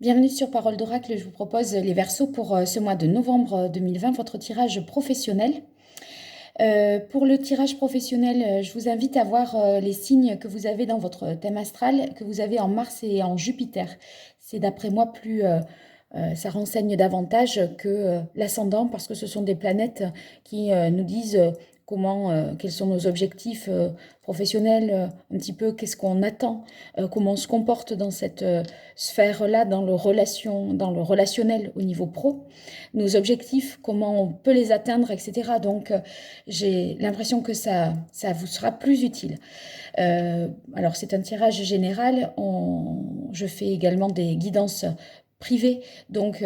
Bienvenue sur Parole d'Oracle, je vous propose les Verseaux pour ce mois de novembre 2020, votre tirage professionnel. Pour le tirage professionnel, je vous invite à voir les signes que vous avez dans votre thème astral, que vous avez en Mars et en Jupiter. C'est d'après moi ça renseigne davantage que l'ascendant, parce que ce sont des planètes qui nous disent quels sont nos objectifs professionnels, un petit peu qu'est-ce qu'on attend, comment on se comporte dans cette sphère-là, dans le relationnel au niveau pro, nos objectifs, comment on peut les atteindre, etc. Donc, j'ai l'impression que ça vous sera plus utile. Alors, c'est un tirage général. Je fais également des guidances privées. Donc,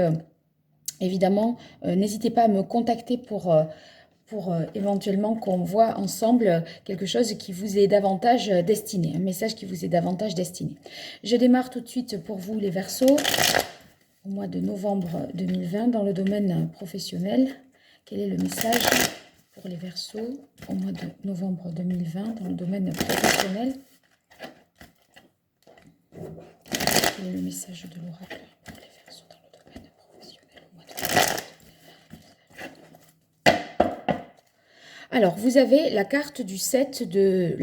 évidemment, n'hésitez pas à me contacter pour éventuellement qu'on voit ensemble quelque chose qui vous est davantage destiné, un message qui vous est davantage destiné. Je démarre tout de suite pour vous les Verseaux, au mois de novembre 2020, dans le domaine professionnel. Quel est le message pour les Verseaux au mois de novembre 2020, dans le domaine professionnel? Quel est le message de l'oracle pour les Verseaux dans le domaine professionnel au mois de novembre? Alors, vous avez la carte du 7 de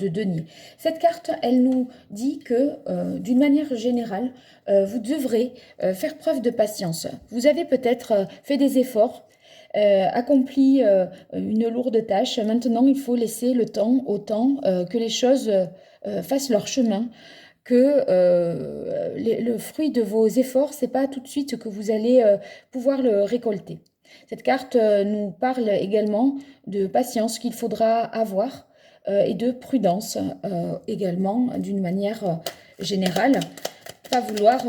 denier. Cette carte, elle nous dit que, d'une manière générale, vous devrez faire preuve de patience. Vous avez peut-être fait des efforts, accompli une lourde tâche. Maintenant, il faut laisser le temps au temps que les choses fassent leur chemin. Que le fruit de vos efforts, c'est pas tout de suite que vous allez pouvoir le récolter. Cette carte nous parle également de patience qu'il faudra avoir et de prudence également d'une manière générale, pas vouloir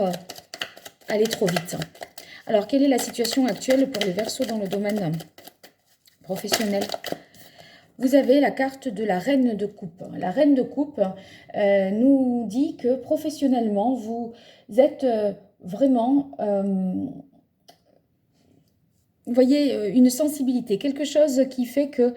aller trop vite. Alors, quelle est la situation actuelle pour les Verseaux dans le domaine professionnel? Vous avez la carte de la Reine de Coupe. La Reine de Coupe nous dit que professionnellement, vous êtes vraiment... vous voyez, une sensibilité, quelque chose qui fait que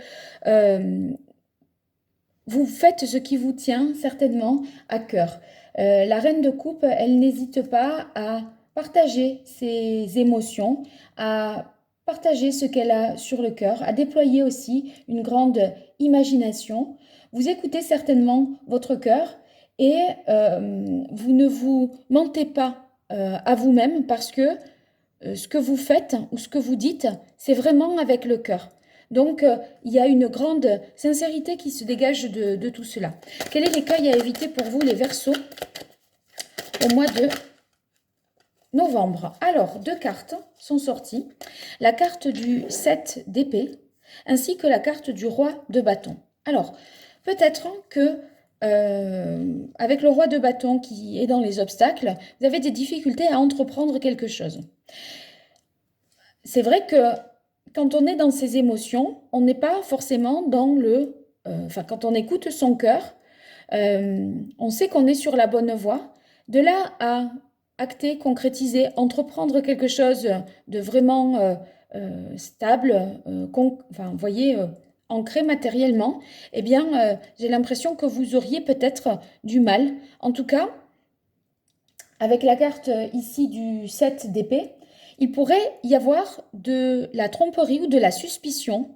vous faites ce qui vous tient certainement à cœur. La Reine de Coupe, elle n'hésite pas à partager ses émotions, à partager ce qu'elle a sur le cœur, à déployer aussi une grande imagination. Vous écoutez certainement votre cœur et vous ne vous mentez pas à vous-même parce que ce que vous faites ou ce que vous dites, c'est vraiment avec le cœur. Donc, il y a une grande sincérité qui se dégage de tout cela. Quel est l'écueil à éviter pour vous, les Verseaux, au mois de novembre? Alors, deux cartes sont sorties. La carte du 7 d'épée, ainsi que la carte du roi de bâton. Alors, peut-être que avec le roi de bâton qui est dans les obstacles, vous avez des difficultés à entreprendre quelque chose. C'est vrai que quand on est dans ses émotions, on n'est pas forcément dans quand on écoute son cœur, on sait qu'on est sur la bonne voie. De là à acter, concrétiser, entreprendre quelque chose de vraiment stable, vous voyez, ancré matériellement, eh bien, j'ai l'impression que vous auriez peut-être du mal. En tout cas, avec la carte ici du 7 d'épée, il pourrait y avoir de la tromperie ou de la suspicion.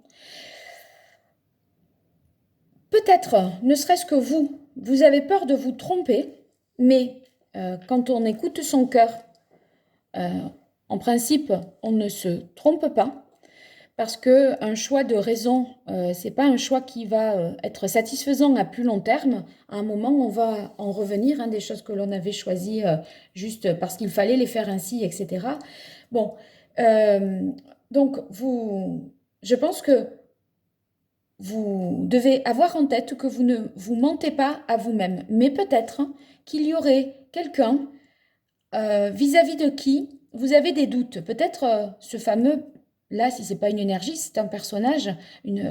Peut-être, ne serait-ce que vous avez peur de vous tromper, mais quand on écoute son cœur, en principe, on ne se trompe pas. Parce qu'un choix de raison, ce n'est pas un choix qui va être satisfaisant à plus long terme. À un moment, on va en revenir, des choses que l'on avait choisies juste parce qu'il fallait les faire ainsi, etc. Bon, donc je pense que vous devez avoir en tête que vous ne vous mentez pas à vous-même. Mais peut-être qu'il y aurait quelqu'un vis-à-vis de qui vous avez des doutes. Peut-être ce fameux... Là, si ce n'est pas une énergie, c'est un personnage,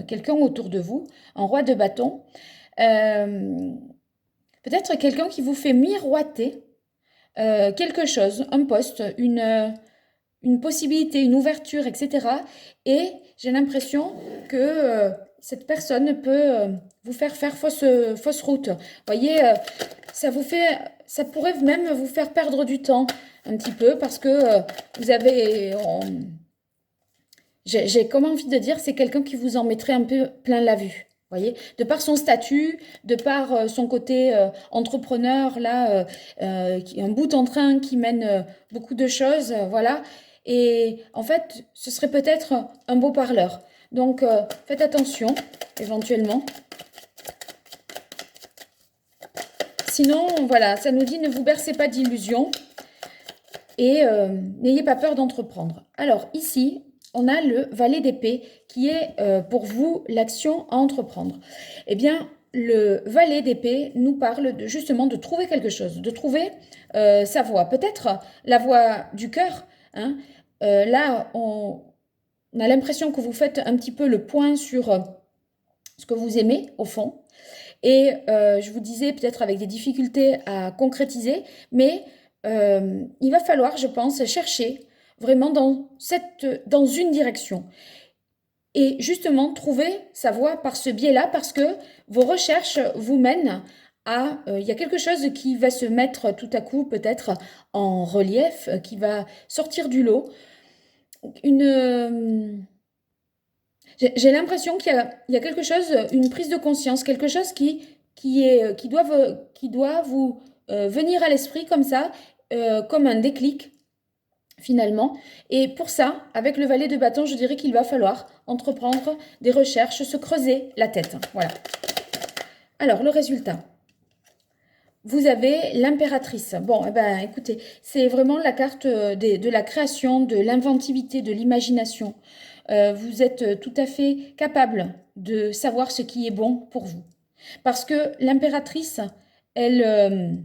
quelqu'un autour de vous, un roi de bâton. Peut-être quelqu'un qui vous fait miroiter quelque chose, un poste, une possibilité, une ouverture, etc. Et j'ai l'impression que cette personne peut vous faire fausse route. Vous voyez, ça pourrait même vous faire perdre du temps un petit peu parce que vous avez... j'ai comme envie de dire, c'est quelqu'un qui vous en mettrait un peu plein la vue. Voyez, de par son statut, de par son côté entrepreneur, là, un bout en train qui mène beaucoup de choses, voilà. Et en fait, ce serait peut-être un beau parleur. Donc, faites attention, éventuellement. Sinon, voilà, ça nous dit ne vous bercez pas d'illusions et n'ayez pas peur d'entreprendre. Alors, ici, on a le valet d'épée qui est pour vous l'action à entreprendre. Eh bien, le valet d'épée nous parle justement de trouver quelque chose, de trouver sa voie. Peut-être la voie du cœur. Hein. Là, on a l'impression que vous faites un petit peu le point sur ce que vous aimez au fond. Et je vous disais peut-être avec des difficultés à concrétiser, mais il va falloir, je pense, chercher vraiment dans une direction. Et justement, trouver sa voie par ce biais-là, parce que vos recherches vous mènent à... il y a quelque chose qui va se mettre tout à coup peut-être en relief, qui va sortir du lot. J'ai l'impression qu'il y a quelque chose, une prise de conscience, quelque chose qui doit vous venir à l'esprit comme ça, comme un déclic finalement. Et pour ça, avec le valet de bâton, je dirais qu'il va falloir entreprendre des recherches, se creuser la tête. Voilà. Alors, le résultat. Vous avez l'impératrice. Bon, eh ben, écoutez, c'est vraiment la carte de la création, de l'inventivité, de l'imagination. Vous êtes tout à fait capable de savoir ce qui est bon pour vous. Parce que l'impératrice, elle...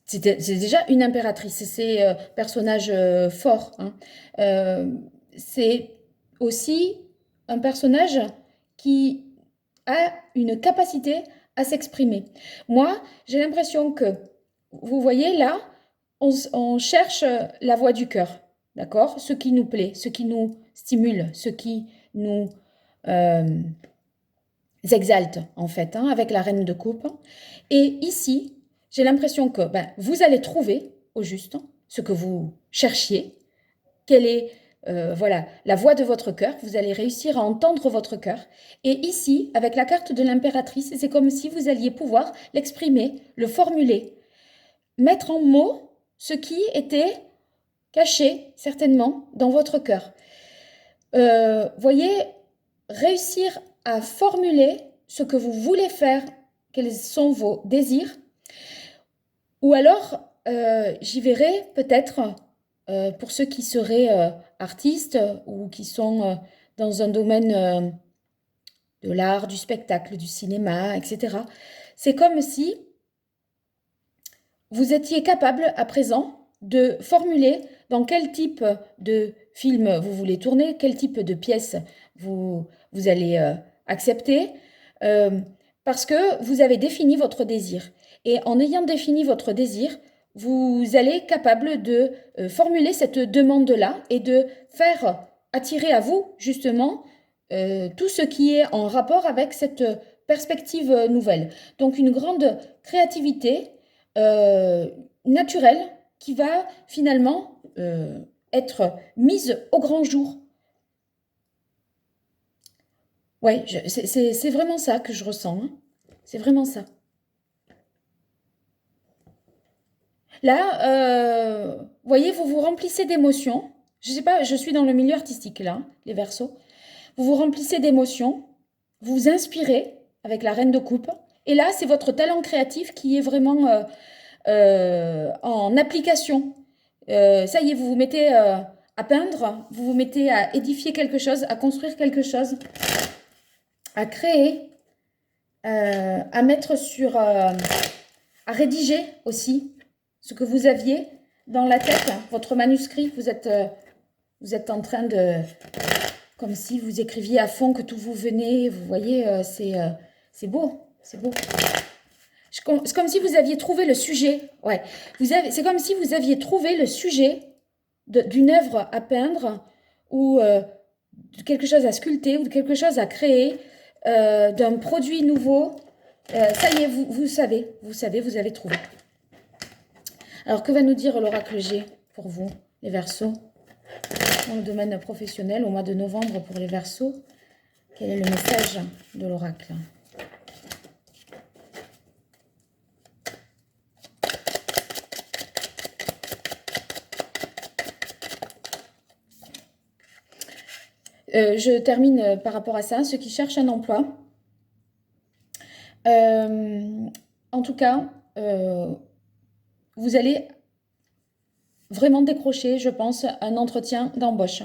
c'est déjà une impératrice, c'est personnage fort. Hein. C'est aussi un personnage qui a une capacité à s'exprimer. Moi, j'ai l'impression que, vous voyez là, on cherche la voix du cœur, d'accord? Ce qui nous plaît, ce qui nous stimule, ce qui nous exalte, en fait, hein, avec la reine de coupe. Et ici, j'ai l'impression que vous allez trouver, au juste, ce que vous cherchiez, quelle est voilà, la voix de votre cœur, vous allez réussir à entendre votre cœur. Et ici, avec la carte de l'impératrice, c'est comme si vous alliez pouvoir l'exprimer, le formuler, mettre en mots ce qui était caché, certainement, dans votre cœur. Voyez, réussir à formuler ce que vous voulez faire, quels sont vos désirs, ou alors, j'y verrai peut-être pour ceux qui seraient artistes ou qui sont dans un domaine de l'art, du spectacle, du cinéma, etc. C'est comme si vous étiez capable à présent de formuler dans quel type de film vous voulez tourner, quel type de pièce vous allez accepter, parce que vous avez défini votre désir. Et en ayant défini votre désir, vous allez être capable de formuler cette demande-là et de faire attirer à vous, justement, tout ce qui est en rapport avec cette perspective nouvelle. Donc, une grande créativité naturelle qui va finalement être mise au grand jour. Ouais, c'est vraiment ça que je ressens. Hein. C'est vraiment ça. Là, voyez, vous vous remplissez d'émotions. Je sais pas, je suis dans le milieu artistique là, les Verseaux. Vous vous remplissez d'émotions, vous vous inspirez avec la reine de coupe. Et là, c'est votre talent créatif qui est vraiment en application. Ça y est, vous vous mettez à peindre, vous vous mettez à édifier quelque chose, à construire quelque chose, à créer, à mettre sur... à rédiger aussi ce que vous aviez dans la tête, votre manuscrit. Vous êtes en train de... Comme si vous écriviez à fond, que tout vous venait. Vous voyez, c'est beau, c'est beau. C'est comme si vous aviez trouvé le sujet. Ouais. C'est comme si vous aviez trouvé le sujet d'une œuvre à peindre ou de quelque chose à sculpter ou de quelque chose à créer, d'un produit nouveau. Ça y est, vous savez, vous avez trouvé. Alors, que va nous dire l'oracle G pour vous, les Verseaux, dans le domaine professionnel, au mois de novembre pour les Verseaux? Quel est le message de l'oracle? Je termine par rapport à ça. Ceux qui cherchent un emploi, en tout cas, vous allez vraiment décrocher, je pense, un entretien d'embauche.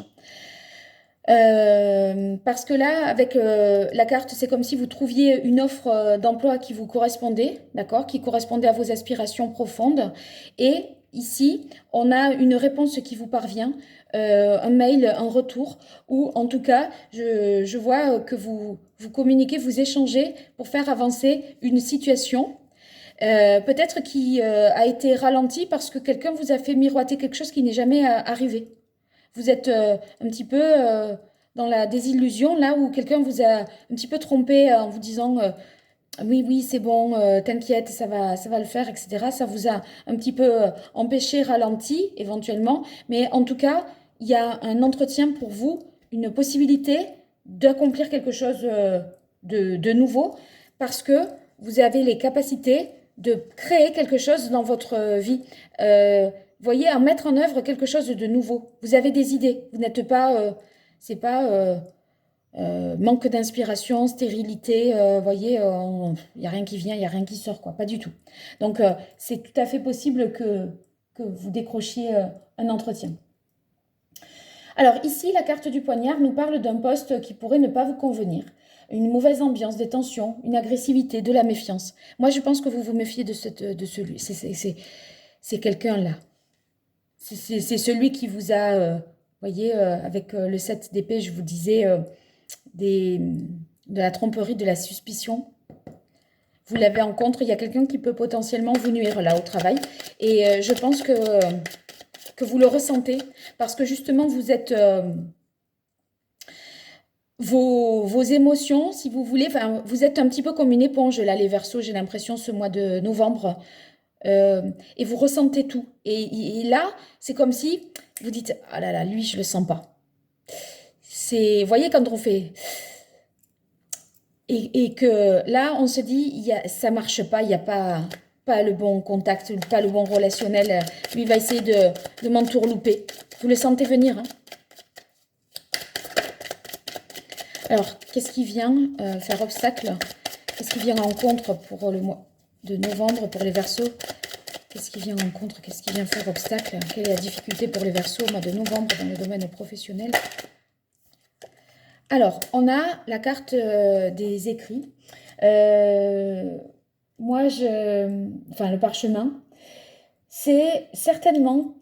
Parce que là, avec la carte, c'est comme si vous trouviez une offre d'emploi qui vous correspondait, d'accord, qui correspondait à vos aspirations profondes. Et ici, on a une réponse qui vous parvient, un mail, un retour, ou en tout cas, je vois que vous communiquez, vous échangez pour faire avancer une situation. Peut-être qui a été ralentie parce que quelqu'un vous a fait miroiter quelque chose qui n'est jamais arrivé. Vous êtes un petit peu dans la désillusion, là où quelqu'un vous a un petit peu trompé en vous disant oui, oui, c'est bon, t'inquiète, ça va le faire, etc. Ça vous a un petit peu empêché, ralenti, éventuellement. Mais en tout cas, il y a un entretien pour vous, une possibilité d'accomplir quelque chose de nouveau parce que vous avez les capacités de créer quelque chose dans votre vie. Voyez, à mettre en œuvre quelque chose de nouveau. Vous avez des idées. Vous n'êtes pas, c'est pas manque d'inspiration, stérilité. Voyez, il n'y a rien qui vient, il n'y a rien qui sort, quoi. Pas du tout. Donc, c'est tout à fait possible que vous décrochiez un entretien. Alors ici, la carte du poignard nous parle d'un poste qui pourrait ne pas vous convenir. Une mauvaise ambiance, des tensions, une agressivité, de la méfiance. Moi, je pense que vous vous méfiez de celui. C'est quelqu'un là. C'est celui qui vous a, voyez, avec le 7 d'épée, je vous disais, de la tromperie, de la suspicion. Vous l'avez en contre, il y a quelqu'un qui peut potentiellement vous nuire là au travail. Et je pense que vous le ressentez parce que justement, vous êtes... vos émotions, si vous voulez, enfin, vous êtes un petit peu comme une éponge là, les Verseaux, j'ai l'impression, ce mois de novembre. Et vous ressentez tout. Et là, c'est comme si vous dites, ah là là, lui, je le sens pas. C'est, vous voyez, quand on fait... Et que là, on se dit, ça marche pas, il n'y a pas le bon contact, pas le bon relationnel. Lui, il va essayer de m'entourlouper. Vous le sentez venir, hein? Alors, qu'est-ce qui vient faire obstacle? Qu'est-ce qui vient en contre pour le mois de novembre pour les Verseaux? Qu'est-ce qui vient en contre? Qu'est-ce qui vient faire obstacle? Quelle est la difficulté pour les Verseaux au mois de novembre dans le domaine professionnel? Alors, on a la carte des écrits. Moi, enfin, le parchemin, c'est certainement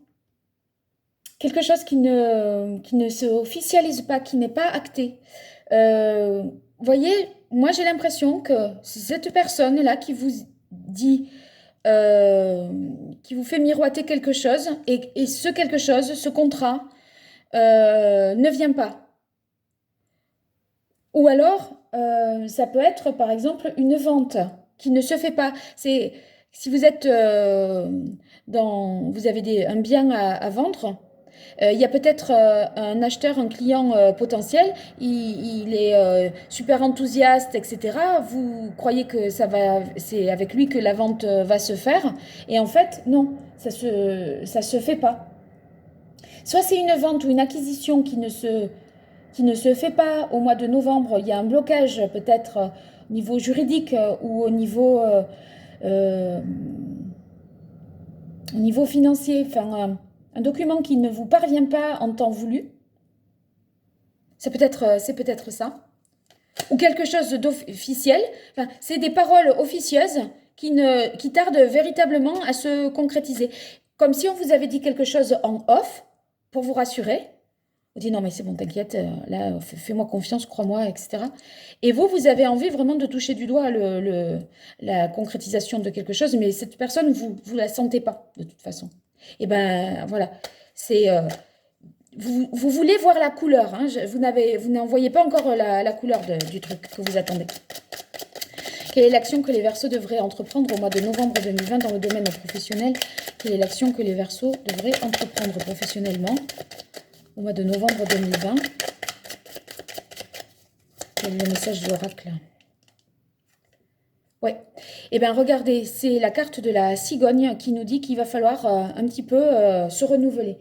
quelque chose qui ne se officialise pas, qui n'est pas acté. Voyez, moi j'ai l'impression que c'est cette personne-là qui vous dit, qui vous fait miroiter quelque chose, et ce quelque chose, ce contrat, ne vient pas. Ou alors, ça peut être par exemple une vente qui ne se fait pas. C'est si vous êtes vous avez un bien à vendre. Il y a peut-être un acheteur, un client potentiel, il est super enthousiaste, etc. Vous croyez que c'est avec lui que la vente va se faire, et en fait, non, ça se fait pas. Soit c'est une vente ou une acquisition qui ne se fait pas au mois de novembre. Il y a un blocage peut-être au niveau juridique ou au niveau financier, enfin un document qui ne vous parvient pas en temps voulu. C'est peut-être ça. Ou quelque chose d'officiel. Enfin, c'est des paroles officieuses qui tardent véritablement à se concrétiser. Comme si on vous avait dit quelque chose en off pour vous rassurer. Vous dites non mais c'est bon, t'inquiète, là fais-moi confiance, crois-moi, etc. Et vous avez envie vraiment de toucher du doigt la concrétisation de quelque chose, mais cette personne, vous la sentez pas de toute façon. Et ben voilà, c'est vous voulez voir la couleur, hein, vous n'en voyez pas encore la couleur du truc que vous attendez. Quelle est l'action que les Verseaux devraient entreprendre au mois de novembre 2020 dans le domaine professionnel? Quelle est l'action que les Verseaux devraient entreprendre professionnellement au mois de novembre 2020? Quel est le message de l'oracle? Ouais. Eh bien, regardez, c'est la carte de la cigogne qui nous dit qu'il va falloir un petit peu se renouveler.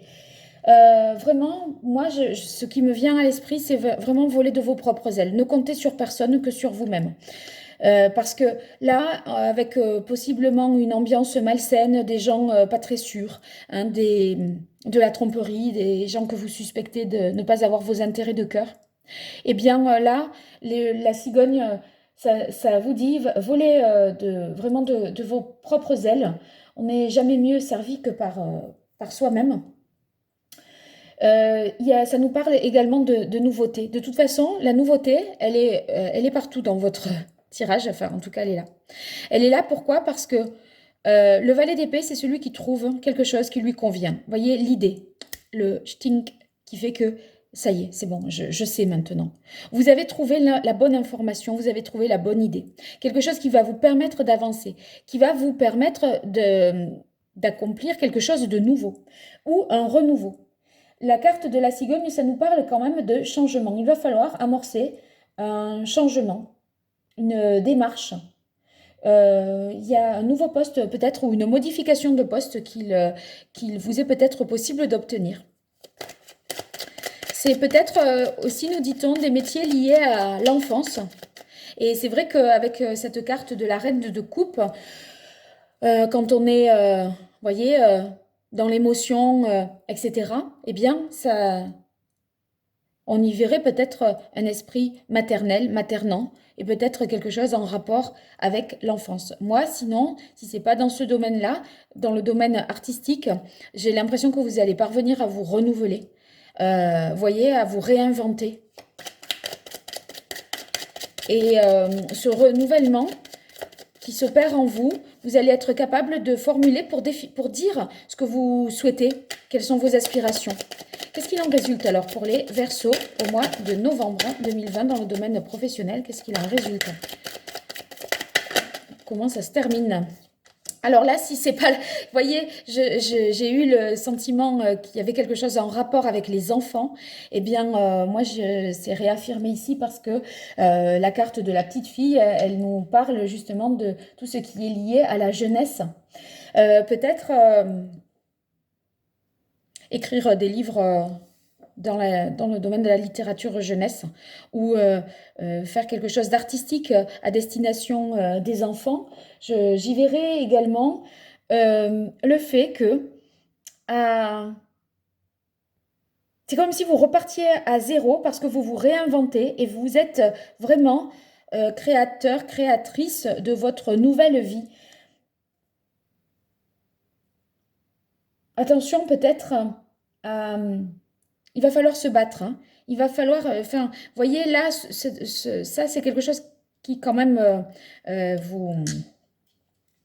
Vraiment, moi, ce qui me vient à l'esprit, c'est vraiment voler de vos propres ailes. Ne comptez sur personne que sur vous-même. Parce que là, avec possiblement une ambiance malsaine, des gens pas très sûrs, hein, de la tromperie, des gens que vous suspectez de ne pas avoir vos intérêts de cœur, eh bien là, la cigogne, ça vous dit, volez vraiment de vos propres ailes. On n'est jamais mieux servi que par soi-même. Ça nous parle également de nouveauté. De toute façon, la nouveauté, elle est partout dans votre tirage. Enfin, en tout cas, elle est là. Elle est là pourquoi? Parce que le valet d'épée, c'est celui qui trouve quelque chose qui lui convient. Vous voyez l'idée, le stink qui fait que ça y est, c'est bon, je sais maintenant. Vous avez trouvé la bonne information, vous avez trouvé la bonne idée. Quelque chose qui va vous permettre d'avancer, qui va vous permettre d'accomplir quelque chose de nouveau ou un renouveau. La carte de la cigogne, ça nous parle quand même de changement. Il va falloir amorcer un changement, une démarche. Il y a un nouveau poste peut-être ou une modification de poste qu'il vous est peut-être possible d'obtenir. C'est peut-être aussi, nous dit-on, des métiers liés à l'enfance. Et c'est vrai qu'avec cette carte de la reine de coupe, quand on est, voyez, dans l'émotion, etc., eh bien, on y verrait peut-être un esprit maternel, maternant, et peut-être quelque chose en rapport avec l'enfance. Moi, sinon, si c'est pas dans ce domaine-là, dans le domaine artistique, j'ai l'impression que vous allez parvenir à vous renouveler, voyez, à vous réinventer. Et ce renouvellement qui s'opère en vous, vous allez être capable de formuler pour dire ce que vous souhaitez, quelles sont vos aspirations. Qu'est-ce qu'il en résulte alors pour les Verseaux au mois de novembre 2020 dans le domaine professionnel? Qu'est-ce qu'il en résulte? Comment ça se termine? Alors là, si c'est pas... Vous voyez, j'ai eu le sentiment qu'il y avait quelque chose en rapport avec les enfants. Eh bien, moi, c'est réaffirmé ici parce que la carte de la petite fille, elle nous parle justement de tout ce qui est lié à la jeunesse. Peut-être écrire des livres dans le domaine de la littérature jeunesse ou faire quelque chose d'artistique à destination des enfants. J'y verrai également le fait que c'est comme si vous repartiez à zéro parce que vous vous réinventez et vous êtes vraiment créateur, créatrice de votre nouvelle vie. Attention peut-être il va falloir se battre, hein. Il va falloir, enfin, vous voyez là, ça c'est quelque chose qui quand même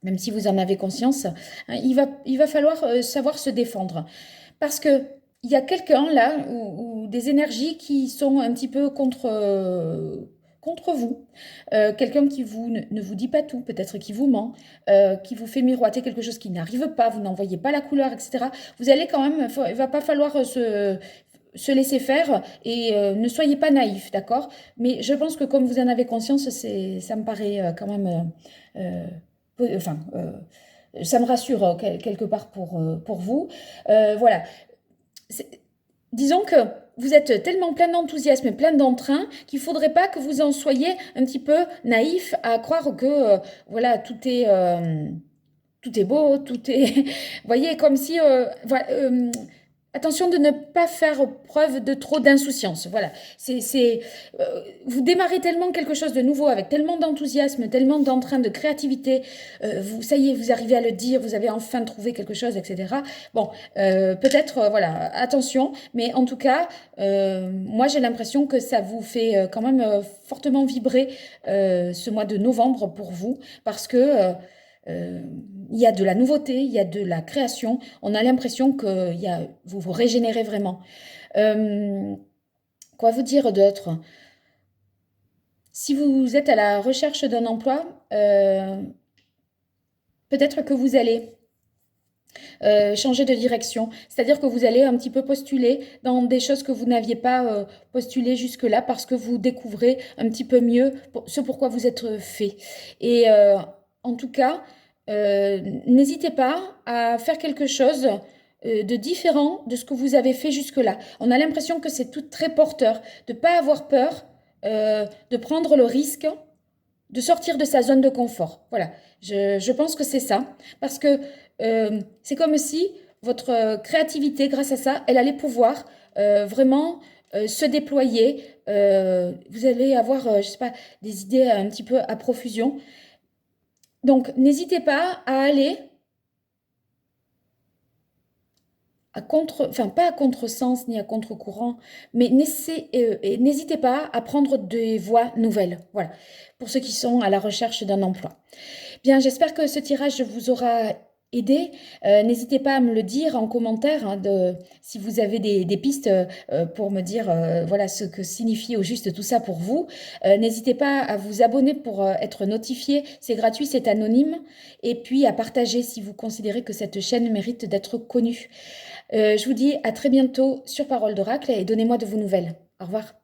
même si vous en avez conscience, hein, il va falloir savoir se défendre. Parce que il y a quelqu'un là, ou des énergies qui sont un petit peu contre vous. Quelqu'un qui ne vous dit pas tout, peut-être qui vous ment, qui vous fait miroiter quelque chose qui n'arrive pas, vous n'en voyez pas la couleur, etc. Vous allez quand même, il va pas falloir se laisser faire et ne soyez pas naïf, d'accord? Mais je pense que comme vous en avez conscience, ça me paraît quand même... enfin, ça me rassure quelque part pour vous. Voilà. Disons que vous êtes tellement plein d'enthousiasme et plein d'entrain qu'il ne faudrait pas que vous en soyez un petit peu naïf à croire que voilà, tout est beau, tout est... Vous voyez, comme si... voilà, attention de ne pas faire preuve de trop d'insouciance. Voilà, vous démarrez tellement quelque chose de nouveau avec tellement d'enthousiasme, tellement d'entrain, de créativité. Ça y est, vous arrivez à le dire, vous avez enfin trouvé quelque chose, etc. Bon, peut-être, voilà, attention, mais en tout cas, moi j'ai l'impression que ça vous fait quand même fortement vibrer ce mois de novembre pour vous, parce que il y a de la nouveauté, il y a de la création. On a l'impression que vous vous régénérez vraiment. Quoi vous dire d'autre? Si vous êtes à la recherche d'un emploi, peut-être que vous allez changer de direction. C'est-à-dire que vous allez un petit peu postuler dans des choses que vous n'aviez pas postulées jusque-là parce que vous découvrez un petit peu mieux ce pourquoi vous êtes fait. Et en tout cas, n'hésitez pas à faire quelque chose de différent de ce que vous avez fait jusque-là. On a l'impression que c'est tout très porteur, de ne pas avoir peur, de prendre le risque de sortir de sa zone de confort. Voilà, je pense que c'est ça. Parce que c'est comme si votre créativité, grâce à ça, elle allait pouvoir vraiment se déployer. Vous allez avoir, je sais pas, des idées un petit peu à profusion. Donc, n'hésitez pas à aller à contre, enfin pas à contresens ni à contre-courant, mais n'hésitez pas à prendre des voies nouvelles. Voilà, pour ceux qui sont à la recherche d'un emploi. Bien, j'espère que ce tirage vous aura aidé. N'hésitez pas à me le dire en commentaire hein, si vous avez des pistes pour me dire voilà ce que signifie au juste tout ça pour vous. N'hésitez pas à vous abonner pour être notifié. C'est gratuit, c'est anonyme. Et puis à partager si vous considérez que cette chaîne mérite d'être connue. Je vous dis à très bientôt sur Parole d'Oracle et donnez-moi de vos nouvelles. Au revoir.